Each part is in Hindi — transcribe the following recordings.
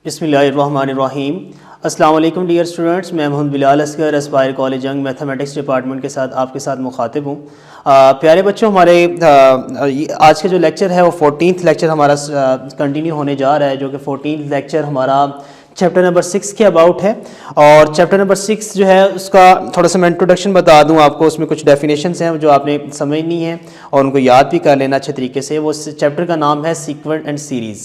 बिस्मिल्लाहिर्रहमानिर्रहीम। अस्सलाम वालेकुम डियर स्टूडेंट्स, मैं मोहम्मद बिलाल असगर एस्पायर कॉलेज जंग मैथमेटिक्स डिपार्टमेंट के साथ आपके साथ मुखातिब हूँ। प्यारे बच्चों, हमारे आज का जो लेक्चर है वो 14th लेक्चर हमारा कंटिन्यू होने जा रहा है, जो कि 14th लेक्चर हमारा चैप्टर नंबर 6 के अबाउट है। और चैप्टर नंबर 6 जो है उसका थोड़ा सा मैं इंट्रोडक्शन बता दूं आपको। उसमें कुछ डेफिनेशंस हैं जो आपने समझनी है और उनको याद भी कर लेना अच्छे तरीके से। वो चैप्टर का नाम है सीक्वेंस एंड सीरीज़।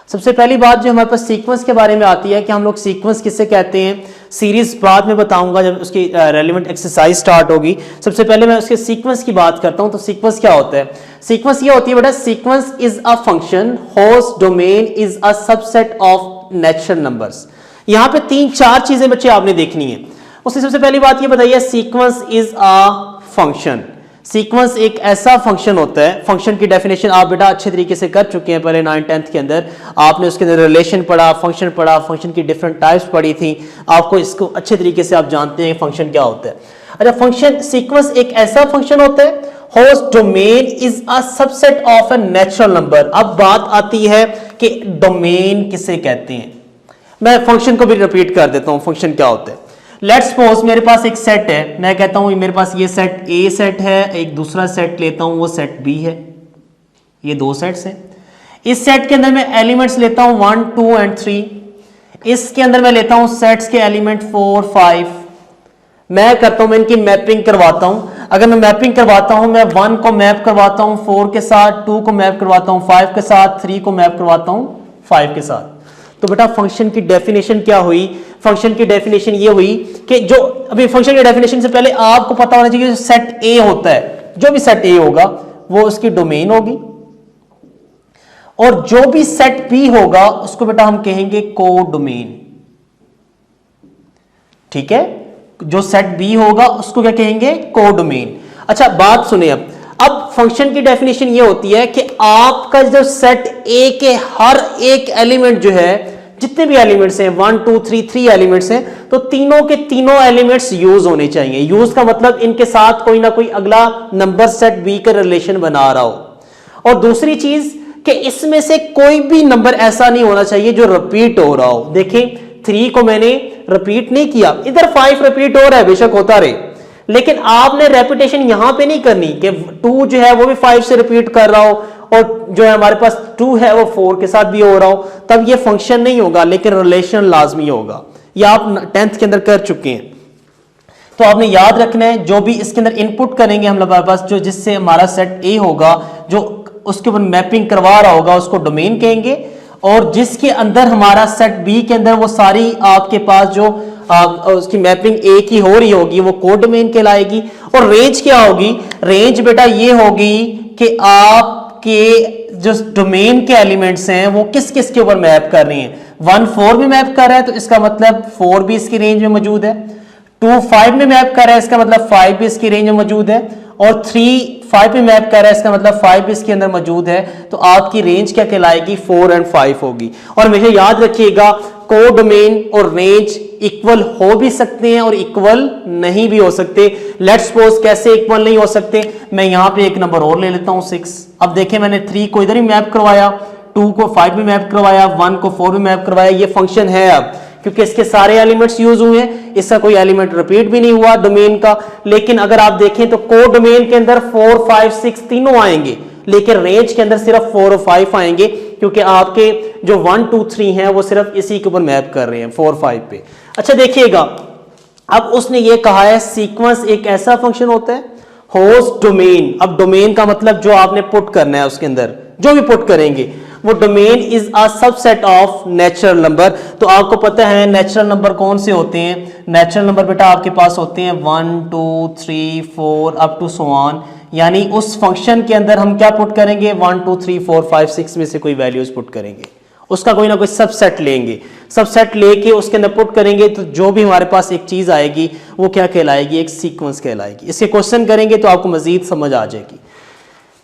सबसे पहली बात जो हमारे पास सीक्वेंस के बारे में आती है कि हम लोग सीक्वेंस किससे कहते हैं, सीरीज बाद में बताऊंगा जब उसकी रेलेवेंट एक्सरसाइज स्टार्ट होगी। सबसे पहले मैं उसके सीक्वेंस की बात करता हूं। तो सीक्वेंस क्या होता है? सीक्वेंस ये होती है बेटा, sequence is a function whose domain is a subset of natural numbers. यहां पे 3-4 चीजें बच्चे आपने देखनी है। उससे सबसे पहली बात ये बताइए, sequence is a function. Sequence एक ऐसा फंक्शन होता है, फंक्शन की डेफिनेशन आप बेटा अच्छे तरीके से कर चुके हैं पहले 9th-10th के अंदर। आपने उसके अंदर रिलेशन पढ़ा, फंक्शन पढ़ा, फंक्शन की डिफरेंट टाइप्स पढ़ी थी। आपको इसको अच्छे तरीके से आप जानते हैं फंक्शन क्या होता है। अच्छा, फंक्शन सीक्वेंस एक ऐसा फंक्शन होता है whose domain is a subset of a natural number. अब बात आती है कि डोमेन किसे कहते हैं। मैं फंक्शन को भी रिपीट कर देता हूं, फंक्शन क्या होता है। लेट्स सपोज मेरे पास एक सेट है, मैं कहता हूं मेरे पास ये सेट ए सेट है, एक दूसरा सेट लेता हूं वो सेट बी है। ये दो सेट्स हैं। इस सेट के अंदर मैं एलिमेंट्स लेता हूं 1, 2 एंड 3। इसके अंदर मैं लेता हूं सेट्स के एलिमेंट 4, 5। मैं करता हूं, मैं इनकी मैपिंग करवाता हूं। अगर मैं मैपिंग करवाता हूं, मैं 1 को मैप करवाता हूं 4 के साथ, 2 को मैप करवाता हूं 5 के साथ, 3 को मैप करवाता हूं 5 के साथ। तो बेटा फंक्शन की डेफिनेशन क्या हुई? फंक्शन की डेफिनेशन ये हुई कि जो अभी फंक्शन की डेफिनेशन से पहले आपको पता होना चाहिए, जो सेट ए होता है, जो भी सेट ए होगा वो उसकी डोमेन होगी, और जो भी सेट बी होगा उसको बेटा हम कहेंगे को डोमेन। ठीक है, जो सेट बी होगा उसको क्या कहेंगे? को डोमेन। अच्छा बात सुने, अब फंक्शन की डेफिनेशन ये होती है कि आपका जो सेट ए के हर एक एलिमेंट जो है, जितने भी एलिमेंट्स हैं 1, 2, 3 एलिमेंट्स हैं, तो तीनों के तीनों एलिमेंट्स यूज होने चाहिए। यूज का मतलब इनके साथ कोई ना कोई अगला नंबर सेट बी का रिलेशन बना रहा हो। और दूसरी चीज कि इसमें से कोई भी नंबर ऐसा नहीं होना चाहिए जो रिपीट हो रहा हो। देखें 3 को मैंने रिपीट नहीं किया, इधर 5 रिपीट हो रहा है, बेशक होता रहे, लेकिन आपने रेपिटेशन यहां पे नहीं करनी कि 2 जो है वो भी 5 से रिपीट कर रहा हो और जो है हमारे पास 2 है वो 4 के साथ भी हो रहा हो, तब ये फंक्शन नहीं होगा, लेकिन रिलेशन लाजमी होगा। ये आप 10th के अंदर कर चुके हैं। तो आपने याद रखना है, जो भी इसके अंदर इनपुट करेंगे हम हमारे पास, जो जिससे हमारा सेट ए होगा, जो उसके ऊपर मैपिंग करवा रहा होगा उसको डोमेन कहेंगे, और जिसके अंदर हमारा सेट बी के अंदर वो सारी आपके पास जो उसकी मैपिंग ए की हो रही होगी वो कोड डोमेन कहलाएगी। और रेंज क्या होगी? रेंज बेटा ये होगी कि आपके जो डोमेन के एलिमेंट्स हैं वो किस किस के ऊपर मैप कर रही हैं। 1 4 में मैप कर रहा है तो इसका मतलब 4 भी इसकी रेंज में मौजूद है। 2 5 में मैप कर रहा है, इसका मतलब 5 भी इसकी रेंज में मौजूद है। और 3 5 में मैप कर रहा है, इसका मतलब 5 भी इसके अंदर मौजूद है। तो आपकी रेंज क्या कहलाएगी? 4 एंड 5 होगी। और हमेशा याद रखिएगा, को डोमेन और रेंज इक्वल हो भी सकते हैं और इक्वल नहीं भी हो सकते। लेट्स सपोज कैसे इक्वल नहीं हो सकते, मैं यहां पे एक नंबर और ले लेता हूं 6। अब देखें मैंने 3 को इधर ही मैप करवाया, 2 को 5 में मैप करवाया, 1 को 4 में मैप करवाया। ये फंक्शन है अब, क्योंकि इसके सारे एलिमेंट्स यूज हुए हैं, इसका कोई एलिमेंट रिपीट भी नहीं हुआ डोमेन का। लेकिन अगर आप देखें तो को डोमेन के अंदर 4 5 6 तीनों आएंगे, लेकिन रेंज के अंदर सिर्फ 4 और 5 आएंगे, क्योंकि आपके जो 1 2 3 हैं वो सिर्फ इसी के ऊपर मैप कर रहे हैं 4 5 पे। अच्छा देखिएगा, अब उसने ये कहा है सीक्वेंस एक ऐसा फंक्शन होता है होज डोमेन। अब डोमेन का मतलब जो आपने पुट करना है, उसके अंदर जो भी पुट करेंगे वो domain is a subset of natural number. तो आपको पता है नेचुरल नंबर कौन से होते हैं? नेचुरल नंबर बेटा आपके पास होते हैं 1 2 3 4 अप टू सो ऑन। यानी उस फंक्शन के अंदर हम क्या पुट करेंगे? 1 2 3 4 5 6 में से कोई वैल्यूज पुट करेंगे, उसका कोई ना कोई सबसेट लेंगे, सबसेट लेके उसके अंदर पुट करेंगे, तो जो भी हमारे पास एक चीज आएगी वो क्या कहलाएगी? एक सीक्वेंस कहलाएगी। इसके क्वेश्चन करेंगे तो आपको मजीद समझ आ जाएगी।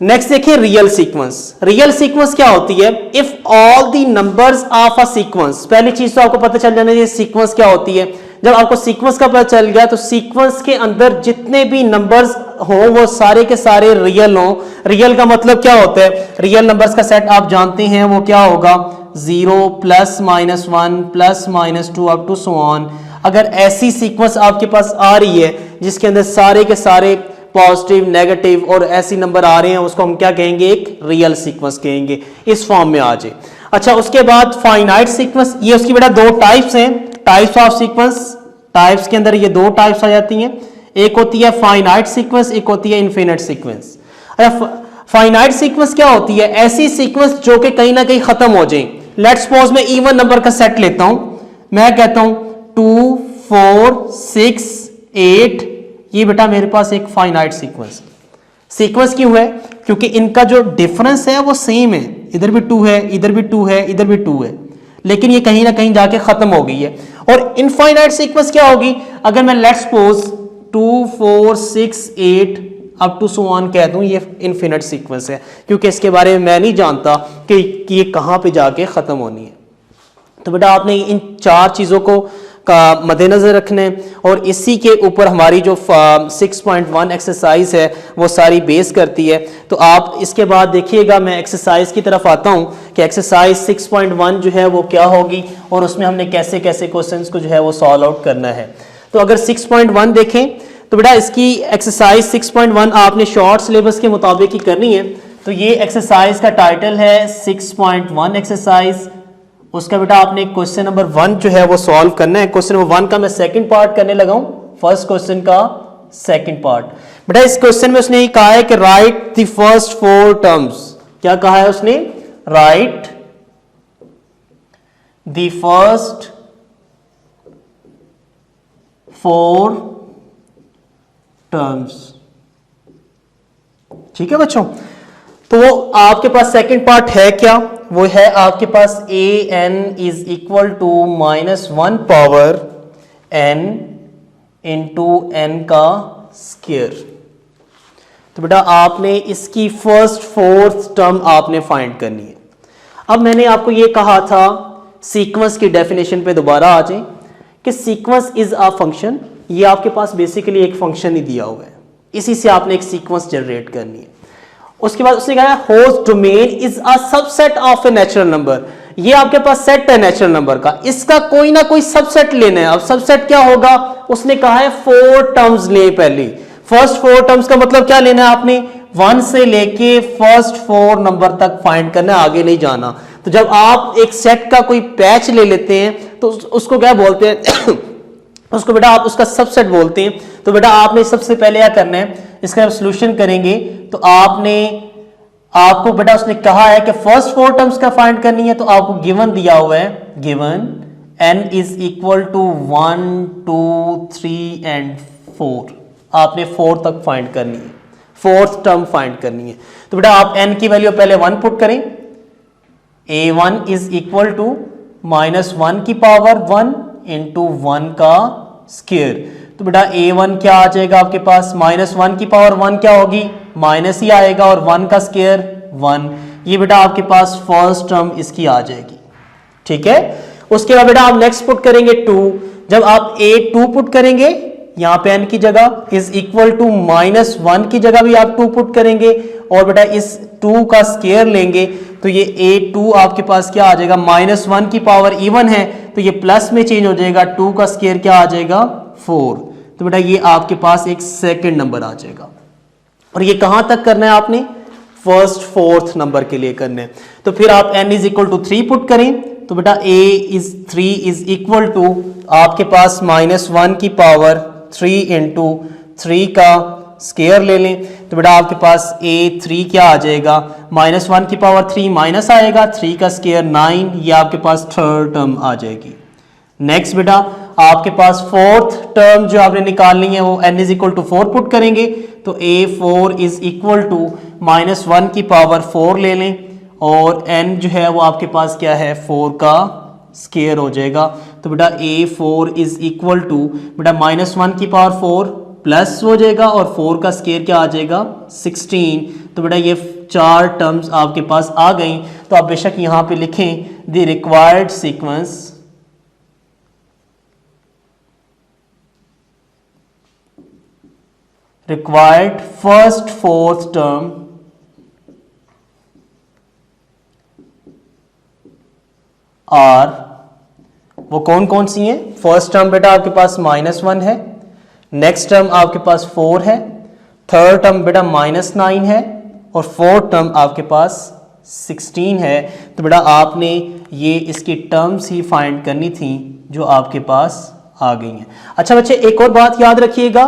नेक्स्ट देखिए रियल सीक्वेंस। रियल सीक्वेंस क्या होती है? If all the numbers of a sequence. पहली चीज तो आपको पता चल जाना चाहिए सीक्वेंस क्या होती है। जब आपको सीक्वेंस का पता चल गया तो सीक्वेंस के अंदर जितने भी नंबर्स हो वो सारे के सारे रियल हो। रियल का मतलब क्या होता है, रियल नंबर्स का सेट आप जानते हैं वो क्या होगा, 0 plus minus 1 plus minus 2 up to so on. अगर ऐसी सीक्वेंस आपके पास आ रही है जिसके अंदर सारे के सारे पॉजिटिव नेगेटिव और ऐसी नंबर आ रहे हैं, उसको हम क्या कहेंगे, एक रियल सीक्वेंस कहेंगे। इस फॉर्म में आ जाए। अच्छा, उसके बाद फाइनाइट सीक्वेंस, ये उसकी बेटा दो टाइप्स हैं, टाइप्स ऑफ सीक्वेंस। टाइप्स के अंदर ये दो टाइप्स आ जाती हैं, एक होती है फाइनाइट सीक्वेंस, एक होती है इनफिनिट सीक्वेंस। अच्छा, फाइनाइट सीक्वेंस क्या होती है, ऐसी सीक्वेंस जो कि कहीं ना कहीं खत्म हो जाए। लेट्स सपोज मैं इवन नंबर का सेट लेता हूं, मैं कहता हूं 2 4 6 8, ये बेटा मेरे पास एक फाइनाइट सीक्वेंस। सीक्वेंस क्यों है, क्योंकि इनका जो डिफरेंस है वो सेम है, इधर भी 2 है, इधर भी 2 है, इधर भी 2 है, लेकिन ये कहीं ना कहीं जाके खत्म हो गई है। और इनफाइनाइट सीक्वेंस क्या होगी, अगर मैं let's suppose 2 4 6 8 up to so on कह दूं, ये इनफिनिट सीक्वेंस है, क्योंकि इसके बारे में मैं नहीं जानता कि ये कहां पे जाके खत्म होनी है। तो बेटा आपने इन चार चीजों को का मद्देनजर रखना है, और इसी के ऊपर हमारी जो 6.1 एक्सरसाइज है वो सारी बेस करती है। तो आप इसके बाद देखिएगा, मैं एक्सरसाइज की तरफ आता हूं कि एक्सरसाइज 6.1 जो है वो क्या होगी और उसमें हमने कैसे कैसे क्वेश्चंस को जो है वो सॉल्व आउट करना है। तो अगर 6.1 देखें तो बेटा इसकी एक्सरसाइज 6.1 आपने शॉर्ट सिलेबस के मुताबिक ही करनी है। तो ये एक्सरसाइज का टाइटल है 6.1 एक्सरसाइज। उसका बेटा आपने क्वेश्चन नंबर 1 जो है वो सॉल्व करना है। क्वेश्चन नंबर 1 का मैं सेकंड पार्ट करने लगा हूं, फर्स्ट क्वेश्चन का सेकंड पार्ट। बेटा इस क्वेश्चन में उसने कहा है कि राइट द फर्स्ट 4 टर्म्स। क्या कहा है उसने, राइट द फर्स्ट 4 टर्म्स। ठीक है बच्चों, तो वो आपके पास सेकंड पार्ट है क्या, वो है आपके पास an is equal to -1 power n into n का स्क्वायर। तो बेटा आपने इसकी फर्स्ट 4th टर्म आपने फाइंड करनी है। अब मैंने आपको ये कहा था सीक्वेंस की डेफिनेशन पे दोबारा आ जाए कि सीक्वेंस इज अ फंक्शन। ये आपके पास बेसिकली एक फंक्शन ही दिया हुआ है, इसी से आपने एक सीक्वेंस जनरेट करनी है। उसके बाद उसने कहा host domain is a subset of a natural number. ये आपके पास सेट है नेचुरल नंबर का, इसका कोई ना कोई सबसेट लेना है। अब सबसेट क्या होगा, उसने कहा है 4 टर्म्स ले। पहले फर्स्ट 4 टर्म्स का मतलब क्या लेना है आपने, 1 से लेके फर्स्ट 4 नंबर तक फाइंड करना है, आगे नहीं जाना। तो जब आप एक सेट का कोई पैच ले लेते हैं तो उसको क्या बोलते हैं उसको बेटा आप उसका सबसेट बोलते हैं। तो बेटा आपने सबसे पहले क्या करना है, इसका सोल्यूशन करेंगे तो आपको बेटा उसने कहा है कि फर्स्ट 4 टर्म्स का फाइंड करनी है। तो आपको गिवन दिया हुआ है, given n is equal to 1 2 3 and 4। आपने 4 तक फाइंड करनी है, 4th टर्म फाइंड करनी है। तो बेटा आप n की वैल्यू पहले 1 पुट करें, a1 इज इक्वल टू -1 की पावर 1 इंटू 1 का स्क्वायर। तो बेटा a1 क्या आ जाएगा आपके पास, -1 की पावर 1 क्या होगी, माइनस ही आएगा, और 1 का स्क्वायर 1। ये बेटा आपके पास फर्स्ट टर्म इसकी आ जाएगी। ठीक है, उसके बाद बेटा आप नेक्स्ट पुट करेंगे 2। जब आप a2 पुट करेंगे, यहां पे n की जगह इज इक्वल टू -1 की जगह भी आप 2 पुट करेंगे, और बेटा इस 2 का स्क्वायर लेंगे तो ये a2 आपके पास क्या आ जाएगा, -1 की पावर इवन है तो ये प्लस में चेंज हो जाएगा, 2 का स्क्वायर क्या आ जाएगा 4। तो बेटा ये आपके पास एक सेकंड नंबर आ जाएगा। और ये कहां तक करना है आपने, फर्स्ट 4th नंबर के लिए करना है। तो फिर आप n is equal to 3 put करें, तो बेटा a3 इज इक्वल टू आपके पास -1 की पावर 3 इंटू 3 का स्क्वायर ले लें। तो बेटा आपके पास a3 क्या आ जाएगा, -1 की पावर 3 माइनस आएगा, 3 का स्क्वायर 9, ये आपके पास 3rd टर्म आ जाएगी। नेक्स्ट बेटा आपके पास 4th टर्म जो आपने निकालनी है वो n is equal to 4 put करेंगे, तो a4 इज इक्वल टू -1 की पावर 4 ले लें, और n जो है वो आपके पास क्या है 4 का स्क्वायर हो जाएगा। तो बेटा a4 इज इक्वल टू बेटा -1 की पावर 4 प्लस हो जाएगा, और 4 का स्क्वायर क्या आ जाएगा 16। तो बेटा ये 4 टर्म्स आपके पास आ गई। तो आप बेशक यहां पे लिखें the required sequence required first fourth term are, वो कौन कौन सी हैं? फर्स्ट टर्म बेटा आपके पास -1 है, नेक्स्ट टर्म आपके पास 4 है, थर्ड टर्म बेटा -9 है और फोर्थ टर्म आपके पास 16 है। तो बेटा आपने ये इसकी टर्म्स ही फाइंड करनी थी जो आपके पास आ गई हैं। अच्छा बच्चे एक और बात याद रखिएगा,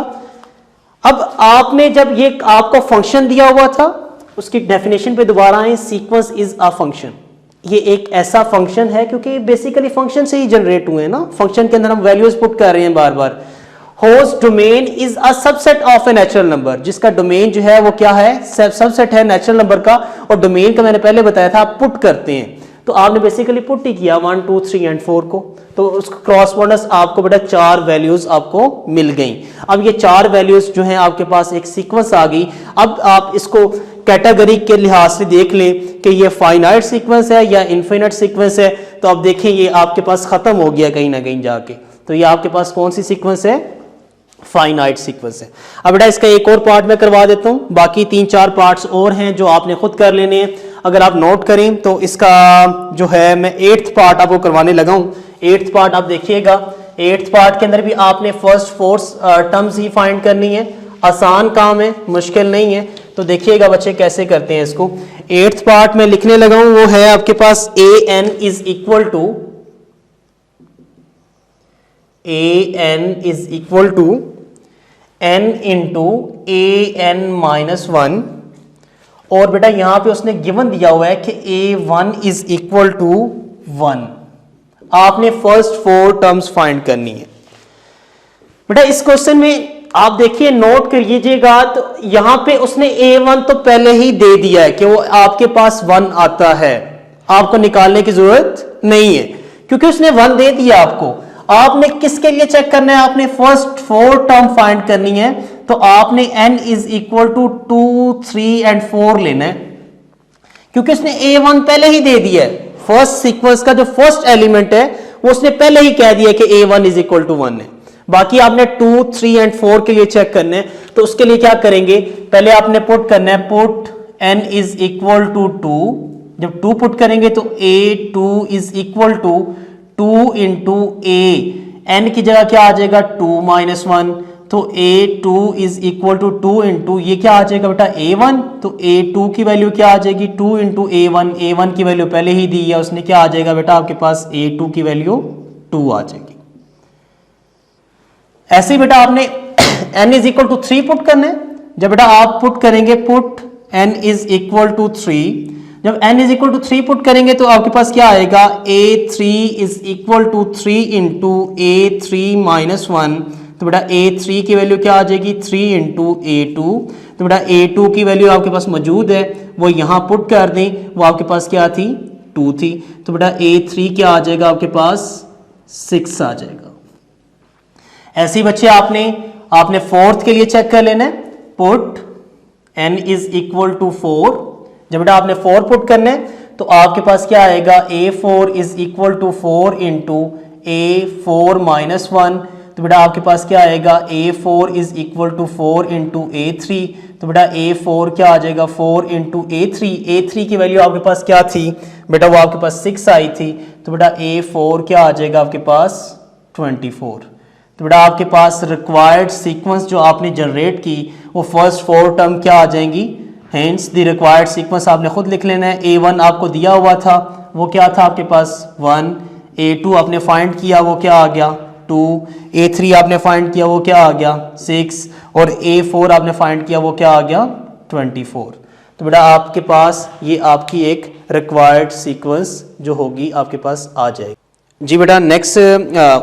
अब आपने जब ये आपको फंक्शन दिया हुआ था उसकी डेफिनेशन पे दोबारा आए, सीक्वेंस इज अ फंक्शन। ये एक ऐसा फंक्शन है क्योंकि बेसिकली फंक्शन से ही जनरेट हुए हैं ना, फंक्शन के अंदर हम वैल्यूज पुट कर रहे हैं बार बार। Whose domain is a subset of a natural number, जिसका डोमेन जो है वो क्या है? सबसेट है नेचुरल नंबर का। और डोमेन का मैंने पहले बताया था आप पुट करते हैं, तो आपने बेसिकली पुट ही किया 1 2 3 एंड 4 को, तो उसका क्रॉसपोंडेंस आपको बेटा 4 वैल्यूज आपको मिल गई। अब ये 4 वैल्यूज जो हैं आपके पास एक सीक्वेंस आ गई। अब आप इसको कैटेगरी के लिहाज से देख लें कि ये फाइनाइट सीक्वेंस है या इनफिनिट सीक्वेंस है। तो अब देखें ये आपके पास खत्म हो गया कहीं ना कहीं जाके, तो ये आपके पास कौन सी सीक्वेंस है? फाइनाइट सीक्वेंस है। अब बेटा इसका एक और पार्ट मैं करवा देता हूं, बाकी 3-4 पार्ट्स और हैं जो आपने खुद कर लेने हैं। अगर आप नोट करें तो इसका जो है मैं 8th पार्ट आपको करवाने लगा हूं। 8th पार्ट आप देखिएगा, 8th पार्ट के अंदर भी आपने फर्स्ट 4 टर्म्स ही फाइंड करनी है। आसान काम है, मुश्किल नहीं है। तो देखिएगा बच्चे कैसे करते हैं इसको। 8th पार्ट में लिखने लगा हूं, वो है आपके पास an is equal to n into an-1। और बेटा यहां पे उसने गिवन दिया हुआ है कि a1 इज इक्वल टू 1। आपने फर्स्ट 4 टर्म्स फाइंड करनी है। बेटा इस क्वेश्चन में आप देखिए नोट करिएगा, तो यहां पे उसने a1 तो पहले ही दे दिया है कि वो आपके पास 1 आता है, आपको निकालने की जरूरत नहीं है क्योंकि उसने 1 दे दिया आपको। आपने किसके लिए चेक करना है? आपने फर्स्ट 4 टर्म फाइंड करनी है, तो आपने n is equal to 2 3 and 4 लेना है क्योंकि उसने a1 पहले ही दे दिया है। फर्स्ट सीक्वेंस का जो फर्स्ट एलिमेंट है वो उसने पहले ही कह दिया कि a1 इज इक्वल टू 1 है। बाकी आपने 2 3 एंड 4 के लिए चेक करना है, तो उसके लिए क्या करेंगे? पहले आपने पुट करना है, put n is equal to 2। जब 2 पुट करेंगे तो a2 is equal to 2 into a, n की जगह क्या आ जाएगा? 2 - 1, तो a2 is equal to 2 into ये क्या आ जाएगा बेटा? a1। तो a2 की वैल्यू क्या आ जाएगी? 2 इंटू a1, a1 की वैल्यू पहले ही दी है उसने, क्या आ जाएगा बेटा आपके पास? a2 की वैल्यू 2 आ जाएगी। ऐसे ही बेटा आपने n is equal to 3 put करना है। जब बेटा आप पुट करेंगे, put n is equal to 3, जब n is equal to 3 put करेंगे तो आपके पास क्या आएगा? a3 is equal to 3 into a3 - 1। तो बेटा a3 की वैल्यू क्या आ जाएगी? 3 इंटू a2। तो बेटा a2 की वैल्यू आपके पास मौजूद है, वो यहां पुट कर दें, वो आपके पास क्या थी? 2 थी। तो बेटा a3 क्या आ जाएगा आपके पास? 6 आ जाएगा। ऐसे ही बच्चे आपने फोर्थ के लिए चेक कर लेना है, put n is equal to 4। जब बेटा आपने 4 पुट करना है तो आपके पास क्या आएगा? a4 is equal to 4 into a4 - 1। तो बेटा आपके पास क्या आएगा? a4 is equal to 4 into a3। तो बेटा a4 क्या आ जाएगा? 4 इंटू a3। a3 की वैल्यू आपके पास क्या थी बेटा? वो आपके पास 6 आई थी। तो बेटा a4 क्या आ जाएगा आपके पास? 24। तो बेटा आपके पास रिक्वायर्ड सीक्वेंस जो आपने जनरेट की वो फर्स्ट 4 टर्म क्या आ जाएंगी? हेंस द रिक्वायर्ड सीक्वेंस आपने खुद लिख लेना है। a1 आपको दिया हुआ था, वो क्या था आपके पास? 1। a2 आपने फाइंड किया, वो क्या आ गया? 2। a3 आपने फाइंड किया, वो क्या आ गया? 6। और a4 आपने फाइंड किया, वो क्या आ गया? 24। तो बेटा आपके पास ये आपकी एक रिक्वायर्ड सीक्वेंस जो होगी आपके पास आ जाएगी। जी बेटा नेक्स्ट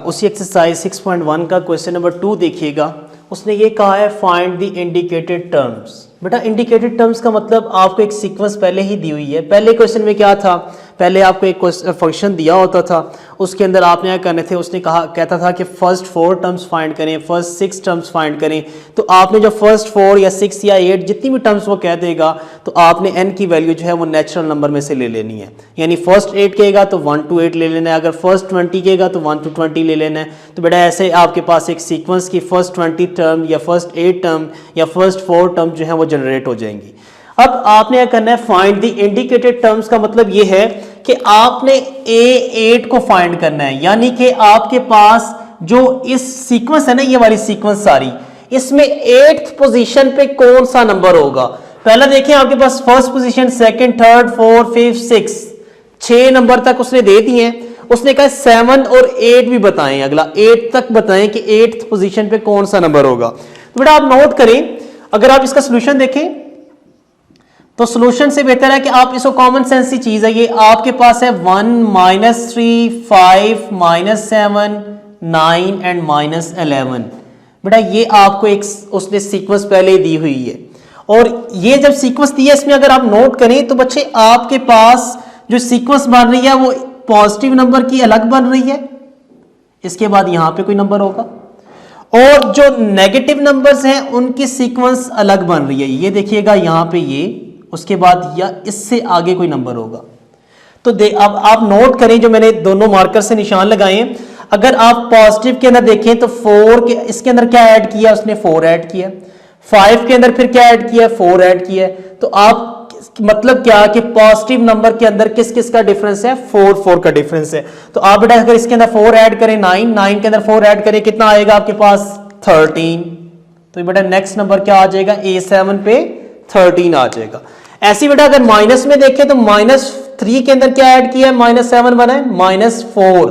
उसी एक्सरसाइज 6.1 का क्वेश्चन नंबर 2 देखिएगा। उसने ये कहा है फाइंड द इंडिकेटेड टर्म्स। बेटा इंडिकेटेड टर्म्स का मतलब आपको एक सीक्वेंस पहले ही दी हुई है। पहले क्वेश्चन में क्या था? पहले आपको एक फंक्शन दिया होता था, उसके अंदर आपने क्या करने थे, उसने कहता था कि फर्स्ट 4 टर्म्स फाइंड करें, फर्स्ट 6 टर्म्स फाइंड करें। तो आपने जो फर्स्ट 4 या 6 या 8 जितनी भी टर्म्स वो कह देगा तो आपने n की वैल्यू जो है वो नेचुरल नंबर में से ले लेनी है। यानी फर्स्ट 8 कहेगा तो 1 to 8 ले लेना है, अगर फर्स्ट 20 कहेगा तो 1 to 20 ले लेना है। तो बेटा ऐसे आपके पास एक सीक्वेंस की फर्स्ट 20 टर्म या फर्स्ट 8 टर्म या फर्स्ट 4 टर्म जो है वो जनरेट हो जाएंगी। अब आपने क्या करना है, फाइंड द इंडिकेटेड टर्म्स का मतलब ये है कि आपने A8 को फाइंड करना है, यानी कि आपके पास जो इस सीक्वेंस है ना, ये वाली सीक्वेंस सारी, इसमें 8th पोजीशन पे कौन सा नंबर होगा। पहला देखें आपके पास first position, second, third, fourth, fifth, six, 6 number तक उसने दे दिए हैं। उसने कहा 7 और 8 भी बताएं, अगला 8 तक बताएं कि 8th पोजीशन पे कौन सा नंबर होगा। तो बेटा आप नोट करें, अगर आप इसका सोल्यूशन देखें तो सोल्यूशन से बेहतर है कि आप इसको कॉमन सेंस की चीज है, ये आपके पास है 1 -3 5 -7 9 एंड -11। बेटा ये आपको एक उसने सीक्वेंस पहले दी हुई है, और ये जब सीक्वेंस दी है इसमें अगर आप नोट करें तो बच्चे आपके पास जो सीक्वेंस बन रही है वो पॉजिटिव नंबर की अलग बन रही है, इसके बाद यहां पे कोई नंबर होगा, और जो नेगेटिव नंबर्स हैं उनकी सीक्वेंस अलग बन रही है। ये देखिएगा यहां पे ये, उसके बाद या इससे आगे कोई नंबर होगा। तो अब आप नोट करें, जो मैंने दोनों मार्कर से निशान लगाए हैं, अगर आप पॉजिटिव के अंदर देखें तो 4 के इसके अंदर क्या ऐड किया, उसने 4 ऐड किया, 5 के अंदर फिर क्या ऐड किया, 4 ऐड किया। तो आप मतलब क्या कि पॉजिटिव नंबर के अंदर किस किस का डिफरेंस है, 4 का डिफरेंस है। तो आप बेटा अगर इसके अंदर 4 ऐड करें 9 के अंदर 4 ऐड करें, कितना आएगा आपके पास 13। तो बेटा नेक्स्ट नंबर क्या आ जाएगा, A7 पे 13 आ जाएगा। ऐसे बेटा अगर माइनस में देखें तो -3 के अंदर क्या ऐड किया है, -7 बना है, -4।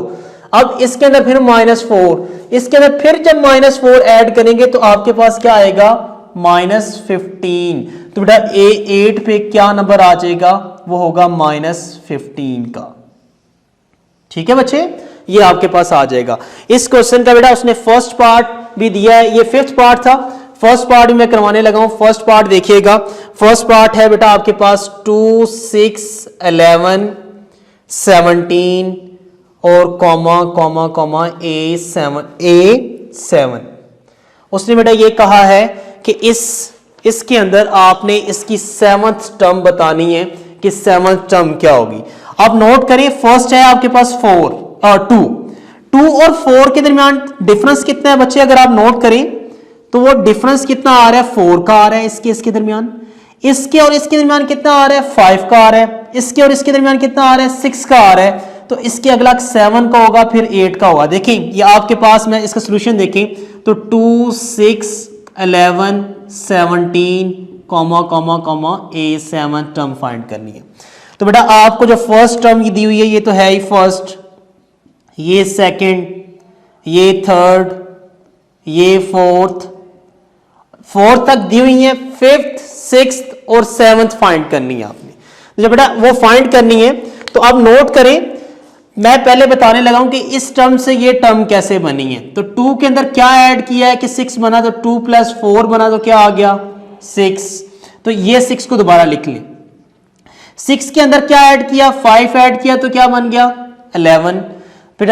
अब इसके अंदर फिर -4, इसके अंदर फिर जब -4 ऐड करेंगे तो आपके पास क्या आएगा, -15। तो बेटा A8 पे क्या नंबर आ जाएगा, वो होगा -15 का। ठीक है बच्चे, ये आपके पास आ जाएगा। इस क्वेश्चन का बेटा उसने फर्स्ट पार्ट भी दिया है, ये 5th पार्ट था, फर्स्ट पार्ट भी मैं करवाने लगा हूं। फर्स्ट पार्ट देखिएगा, फर्स्ट पार्ट है बेटा आपके पास 2 6 11 17 और कॉमा कॉमा कॉमा A7। उसने बेटा ये कहा है कि इसके अंदर आपने इसकी 7th टर्म बतानी है कि 7th टर्म क्या होगी। आप नोट करें, फर्स्ट है आपके पास 4 और 2 और 4 के दरमियान डिफरेंस कितना है बच्चे, अगर आप नोट करें तो वो डिफरेंस कितना आ रहा है, 4 का आ रहा है, इसके दरमियान। इसके और इसके दरमियान कितना आ रहा है, 5 का आ रहा है। इसके और इसके दरमियान कितना आ रहा है, 6 का आ रहा है। तो इसके अगला 7 का होगा, फिर 8 का होगा। देखें ये आपके पास, मैं इसका सोल्यूशन देखें तो 2 6 11 17 comma comma comma A7 term find करनी है। तो बेटा आपको जो फर्स्ट टर्म दी हुई है ये तो है ही फर्स्ट, ये सेकंड, ये थर्ड, ये फोर्थ तक दी हुई है, 5th 6th और 7th फाइंड करनी है आपने। तो जब बेटा वो फाइंड करनी है तो आप नोट करें, मैं पहले बताने लगा हूं कि इस टर्म से ये टर्म कैसे बनी है। तो 2 के अंदर क्या ऐड किया है कि 6 बना, तो 2 + 4 बना तो क्या आ गया 6। तो ये 6 को दोबारा लिख लें। 6 के अंदर क्या ऐड किया, 5 ऐड किया तो क्या बन गया 11। फिर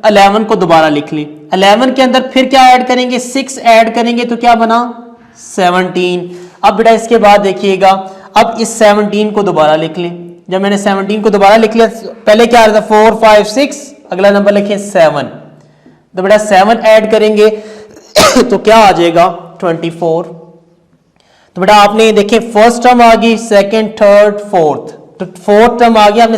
11 को दोबारा लिख लें। 11 के अंदर फिर क्या ऐड करेंगे, 6 ऐड करेंगे तो क्या बना 17। अब बेटा इसके बाद देखिएगा, अब इस 17 को दोबारा लिख लें। जब मैंने 17 को दोबारा लिख लिया, पहले क्या आ रहा था 4 5 6, अगला नंबर लिखे 7। तो बेटा 7 ऐड करेंगे तो क्या आ जाएगा 24। तो बेटा आपने देखें फर्स्ट टर्म आ गई, सेकंड, थर्ड, फोर्थ, तो फोर्थ टर्म आ गया, हमने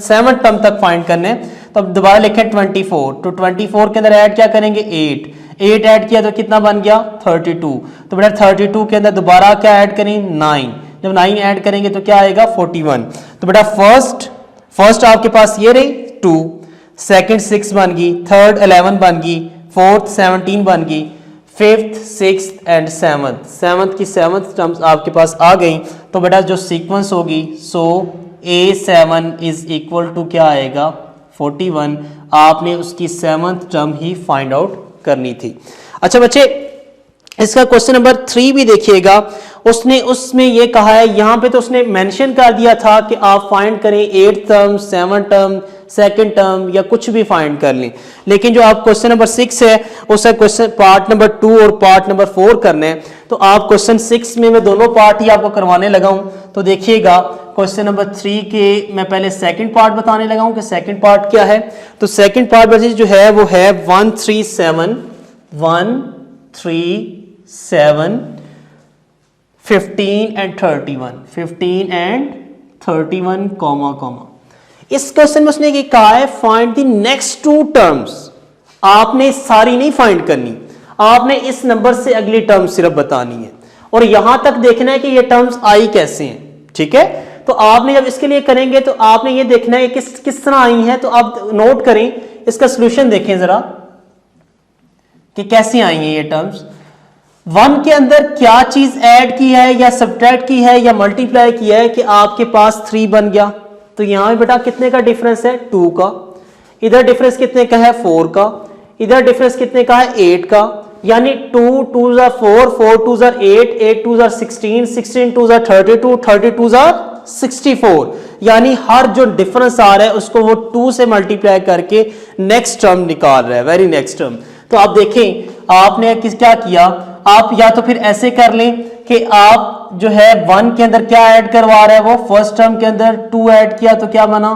7 टर्म तक फाइंड करने। तो अब दोबारा लिखें 24। तो 24 के अंदर ऐड क्या करेंगे 8 ऐड किया तो कितना बन गया 32। तो बेटा 32 के अंदर दोबारा क्या ऐड करें 9, जब 9 ऐड करेंगे तो क्या आएगा 41। तो बेटा फर्स्ट आपके पास ये रही 2, सेकंड 6 बन गई, थर्ड 11 बन गई, फोर्थ 17 बन गई, 5th 6th एंड 7th की 7th टर्म्स आपके पास आ गई। तो बेटा जो सीक्वेंस होगी, सो A7 इज इक्वल टू क्या आएगा 41। आपने उसकी 7th टर्म ही फाइंड आउट करनी थी। अच्छा बच्चे, इसका क्वेश्चन नंबर 3 भी देखिएगा, उसने उसमें ये कहा है, यहां पे तो उसने मेंशन कर दिया था कि आप फाइंड करें 8th term, 7th term, second term या कुछ भी फाइंड कर लें, लेकिन जो आप क्वेश्चन नंबर 6 है उसका क्वेश्चन पार्ट नंबर 2 और पार्ट नंबर 4 करना है। तो आप क्वेश्चन 6 में मैं दोनों पार्ट ही आपको करवाने लगा हूं। तो देखिएगा क्वेश्चन नंबर 3 के मैं पहले सेकंड पार्ट बताने लगा हूं कि सेकंड पार्ट क्या है। तो सेकंड पार्ट वैसे जो है वो है 137, 15 एंड 31, 15 एंड 31 कॉमा कॉमा। इस क्वेश्चन में उसने कहा है find the next two terms. आपने सारी नहीं फाइंड करनी, आपने इस नंबर से अगली टर्म सिर्फ बतानी है और यहां तक देखना है कि ये टर्म्स आई कैसे हैं, ठीक है। तो आपने जब इसके लिए करेंगे तो आपने ये देखना है किस तरह आई हैं। तो आप नोट करें, इसका सॉल्यूशन देखें जरा कि कैसे आई हैं ये टर्म्स। 1 के अंदर क्या चीज ऐड की है या सब्ट्रैक्ट की है या मल्टीप्लाई किया है कि आपके पास 3 बन गया। तो यहां बेटा कितने का डिफरेंस है, 2 का। इधर डिफरेंस कितने का है, 4 का। इधर डिफरेंस कितने का है, 8 का। यानी 2 2 4, 4 2 8, 8 2 16, 16 2 32, 32 64। यानी हर जो डिफरेंस आ रहा है उसको वो 2 से मल्टीप्लाई करके नेक्स्ट टर्म निकाल रहा है, वेरी नेक्स्ट टर्म। तो आप देखें आपने क्या किया, आप या तो फिर ऐसे कर लें कि आप जो है 1 के अंदर क्या ऐड करवा रहा है, वो फर्स्ट टर्म के अंदर 2 ऐड किया तो क्या बना,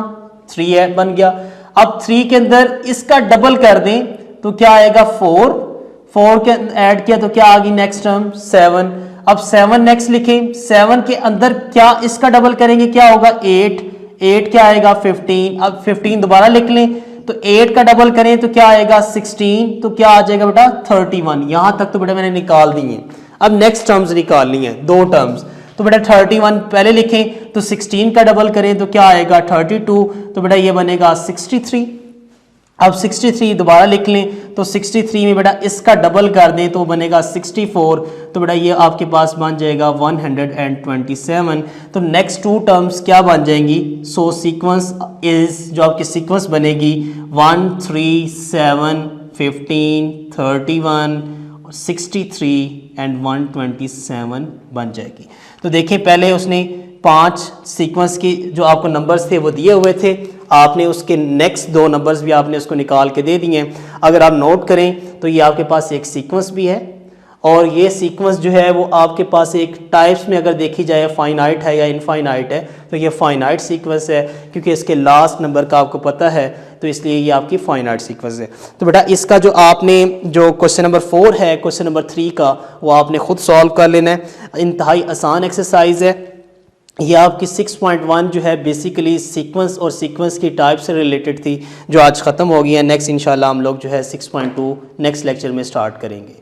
3 बन गया। अब 3 के अंदर इसका डबल कर दें तो क्या आएगा, 4 के ऐड किया तो क्या आ गई नेक्स्ट टर्म, 7। अब 7 नेक्स्ट लिखें, 7 के अंदर क्या इसका डबल करेंगे क्या होगा, 8 क्या आएगा, 15। अब 15 दोबारा लिख लें तो 8 का डबल करें तो क्या आएगा, 16। तो क्या आ जाएगा बेटा, 31। यहां तक तो बेटा मैंने निकाल दी है। अब नेक्स्ट टर्म्स निकालनी है, 2 टर्म्स। तो बेटा 31 पहले लिखें तो 16 का डबल करें तो क्या आएगा, 32। तो बेटा ये बनेगा 63। अब 63 दोबारा लिख लें तो 63 में बेटा इसका डबल कर दें तो बनेगा 64। तो बेटा ये आपके पास बन जाएगा 127। तो नेक्स्ट 2 टर्म्स क्या बन जाएंगी, सो सीक्वेंस इज, जो आपकी सीक्वेंस बनेगी 1 3 7 15 31 63 एंड 127 बन जाएगी। तो देखिए पहले उसने 5 सीक्वेंस की जो आपको नंबर्स थे वो दिए हुए थे, आपने उसके नेक्स्ट 2 नंबर्स भी आपने उसको निकाल के दे दिए। अगर आप नोट करें तो ये आपके पास एक सीक्वेंस भी है और ये सीक्वेंस जो है वो आपके पास एक टाइप्स में अगर देखी जाए फाइनाइट है या इनफाइनाइट है, तो ये फाइनाइट सीक्वेंस है क्योंकि इसके लास्ट नंबर का आपको पता है, तो इसलिए ये आपकी फाइनाइट सीक्वेंस है। तो बेटा इसका जो आपने जो क्वेश्चन नंबर 4 है, क्वेश्चन नंबर 3 का, वो आपने खुद सॉल्व कर लेना है। इंतहाई आसान एक्सरसाइज है ये आपकी 6.1 जो है बेसिकली सीक्वेंस और सीक्वेंस की टाइप से रिलेटेड थी, जो आज ख़त्म हो गई है। नेक्स्ट इंशाल्लाह हम लोग जो है 6.2 नेक्स्ट लेक्चर में स्टार्ट करेंगे।